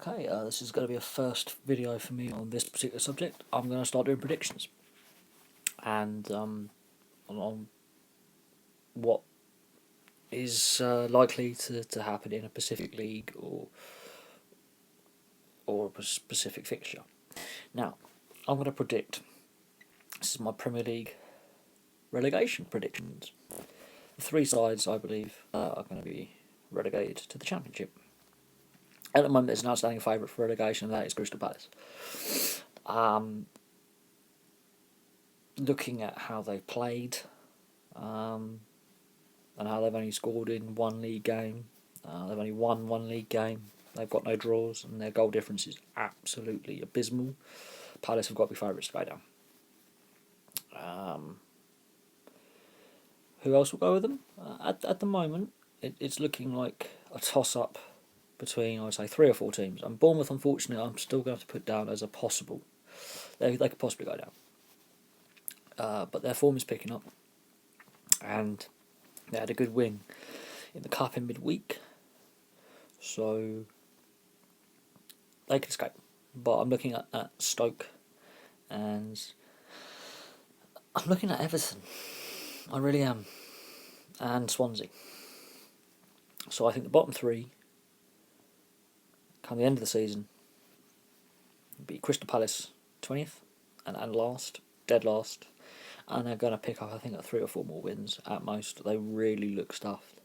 Okay, this is going to be a first video for me on this particular subject. I'm going to start doing predictions and on what is likely to happen in a Pacific League or a specific fixture. Now, I'm going to predict. This is my Premier League relegation predictions. The three sides, I believe, are going to be relegated to the Championship. At the moment, there's an outstanding favourite for relegation, and that is Crystal Palace. Looking at how they played, and how they've only scored in one league game, they've only won one league game. They've got no draws, and their goal difference is absolutely abysmal. Palace have got to be favourites to go down. Who else will go with them? At the moment, it's looking like a toss-up between, I would say, 3 or 4 teams. And Bournemouth, unfortunately, I'm still going to have to put down as a possible. They could possibly go down. But their form is picking up. And they had a good win in the Cup in midweek. So they could escape. But I'm looking at Stoke. And I'm looking at Everton. I really am. And Swansea. So I think the bottom 3, come the end of the season, will be Crystal Palace 20th and last, dead last. And they're going to pick up, I think, 3 or 4 more wins at most. They really look stuffed.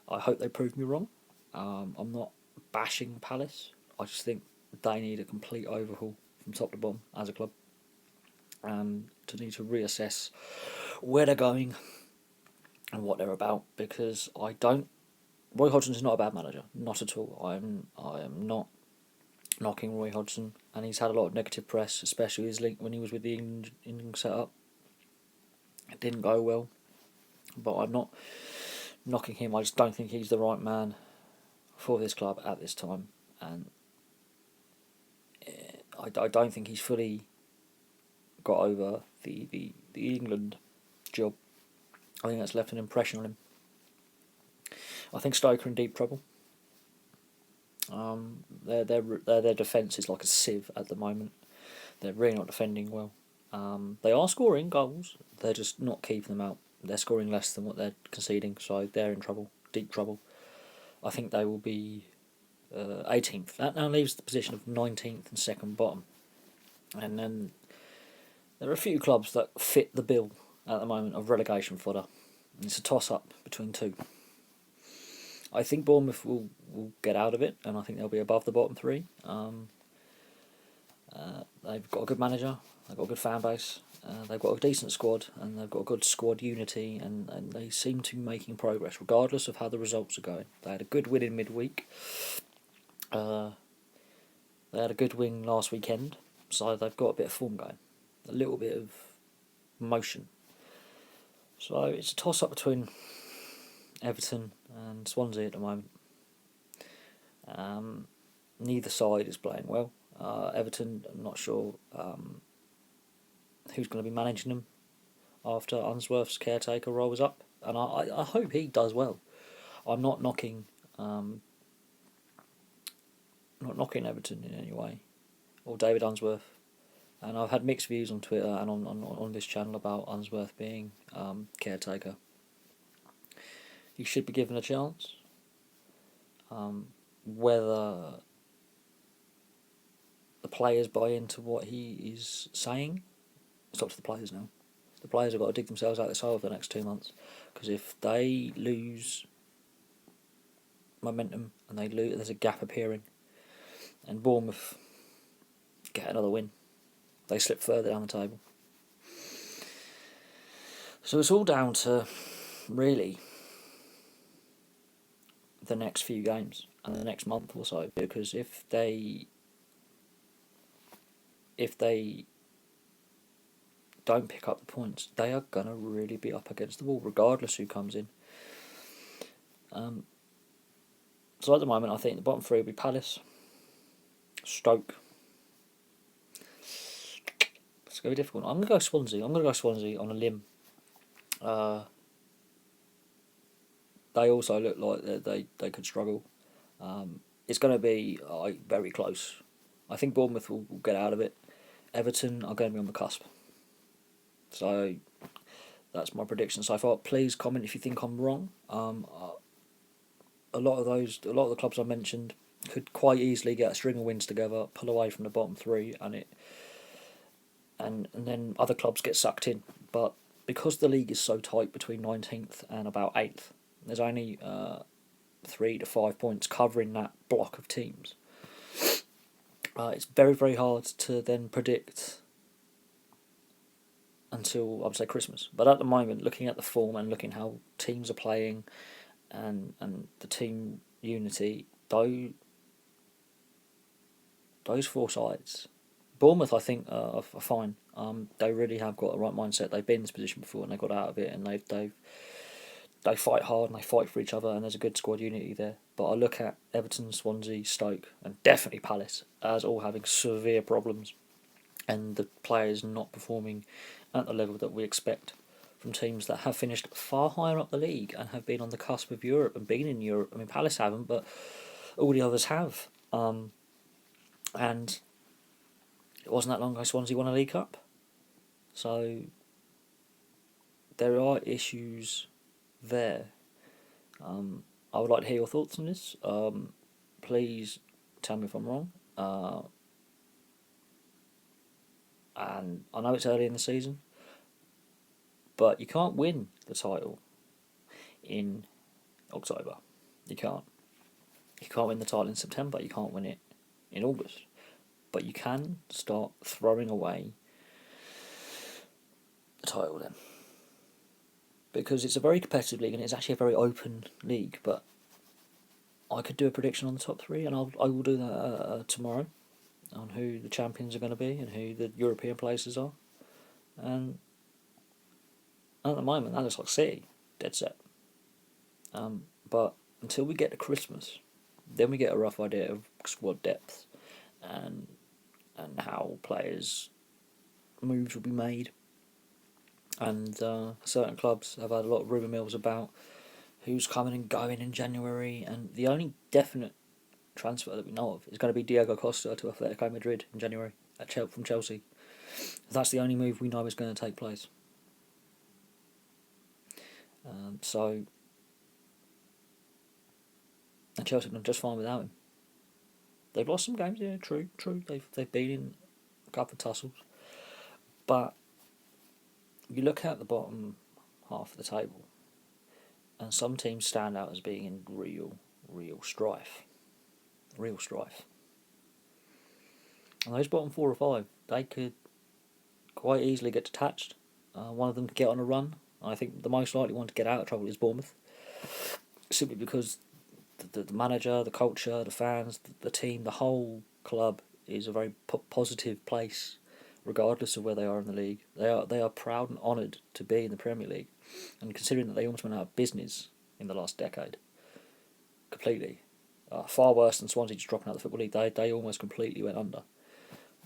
I hope they prove me wrong. I'm not bashing Palace. I just think they need a complete overhaul from top to bottom as a club. To need to reassess where they're going and what they're about, because I don't. Roy Hodgson is not a bad manager, not at all. I am not knocking Roy Hodgson, and he's had a lot of negative press, especially his link when he was with the England setup. It didn't go well, but I'm not knocking him. I just don't think he's the right man for this club at this time, and I don't think he's fully got over the England job. I think that's left an impression on him. I think Stoke are in deep trouble. Their defence is like a sieve at the moment. They're really not defending well. They are scoring goals. They're just not keeping them out. They're scoring less than what they're conceding, so they're in trouble, deep trouble. I think they will be 18th. That now leaves the position of 19th and second bottom. And then there are a few clubs that fit the bill at the moment of relegation fodder. And it's a toss-up between 2. I think Bournemouth will get out of it, and I think they'll be above the bottom 3. They've got a good manager, they've got a good fan base, they've got a decent squad, and they've got a good squad unity, and they seem to be making progress, regardless of how the results are going. They had a good win in midweek. They had a good win last weekend, so they've got a bit of form going, a little bit of motion. So it's a toss-up between Everton and Swansea at the moment. Neither side is playing well. Everton, I'm not sure who's going to be managing them after Unsworth's caretaker role is up, and I hope he does well. I'm not knocking Everton in any way, or David Unsworth, and I've had mixed views on Twitter and on this channel about Unsworth being caretaker. He should be given a chance. Whether the players buy into what he is saying, it's up to the players now. The players have got to dig themselves out of this hole for the next 2 months, because if they lose momentum and there's a gap appearing, and Bournemouth get another win, they slip further down the table. So it's all down to really the next few games and the next month or so, because if they don't pick up the points, they are going to really be up against the wall, regardless who comes in. So at the moment, I think the bottom 3 will be Palace, Stoke. It's going to be difficult. I'm going to go Swansea. I'm going to go Swansea on a limb. They also look like they could struggle. it's going to be very close. I think Bournemouth will get out of it. Everton are going to be on the cusp. So that's my prediction so far. Please comment if you think I'm wrong. A lot of the clubs I mentioned could quite easily get a string of wins together, pull away from the bottom three, and then other clubs get sucked in. But because the league is so tight between 19th and about 8th, there's only 3 to 5 points covering that block of teams. It's very, very hard to then predict until I would say Christmas. But at the moment, looking at the form and looking how teams are playing, and the team unity, those four sides, Bournemouth I think are fine. They really have got the right mindset. They've been in this position before and they got out of it, and they fight hard and they fight for each other, and there's a good squad unity there. But I look at Everton, Swansea, Stoke, and definitely Palace as all having severe problems, and the players not performing at the level that we expect from teams that have finished far higher up the league and have been on the cusp of Europe and been in Europe. I mean, Palace haven't, but all the others have. And it wasn't that long ago Swansea won a League Cup. So there are issues there. I would like to hear your thoughts on this. Please tell me if I'm wrong. And I know it's early in the season, but you can't win the title in October. You can't. You can't win the title in September. You can't win it in August. But you can start throwing away the title then. Because it's a very competitive league and it's actually a very open league. But I could do a prediction on the top three, and I will do that tomorrow on who the champions are going to be and who the European places are. And at the moment, that looks like City, dead set. But until we get to Christmas, then we get a rough idea of squad depth and how players' moves will be made. And certain clubs have had a lot of rumour mills about who's coming and going in January, and the only definite transfer that we know of is going to be Diego Costa to Atletico Madrid in January from Chelsea. That's the only move we know is going to take place. So, and Chelsea have done just fine without him. They've lost some games, yeah, true. They've been in a couple of tussles, but you look at the bottom half of the table, and some teams stand out as being in real strife. And those bottom 4 or 5, they could quite easily get detached. One of them could get on a run. I think the most likely one to get out of trouble is Bournemouth, simply because the manager, the culture, the fans, the team, the whole club is a very positive place, regardless of where they are in the league. They are proud and honoured to be in the Premier League, and considering that they almost went out of business in the last decade, completely, far worse than Swansea just dropping out of the Football League. They almost completely went under.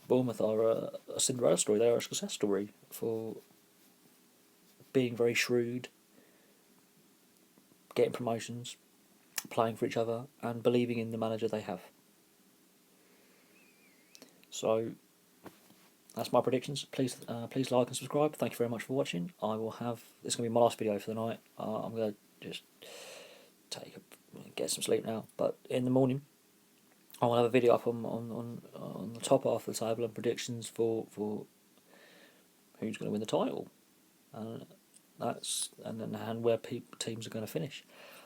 Bournemouth are a Cinderella story. They are a success story for being very shrewd, getting promotions, playing for each other, and believing in the manager they have. So that's my predictions. Please like and subscribe. Thank you very much for watching. This is going to be my last video for the night. I'm going to just get some sleep now. But in the morning, I will have a video up on the top half of the table and predictions for who's going to win the title, and where teams are going to finish.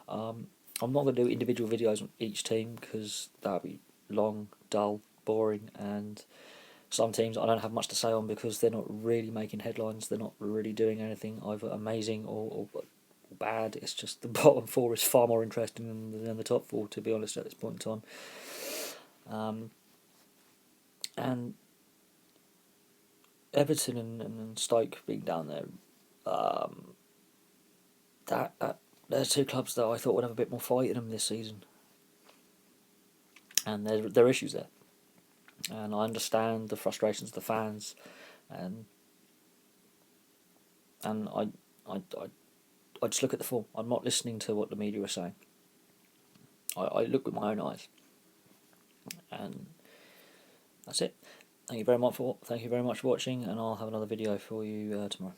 I'm not going to do individual videos on each team because that would be long, dull, boring, and some teams I don't have much to say on because they're not really making headlines. They're not really doing anything either amazing or bad. It's just the bottom 4 is far more interesting than the top 4, to be honest, at this point in time. And Everton and Stoke being down there, there's 2 clubs that I thought would have a bit more fight in them this season, and there are issues there. And I understand the frustrations of the fans, and I just look at the form. I'm not listening to what the media are saying. I look with my own eyes, That's it. Thank you very much for watching, and I'll have another video for you tomorrow.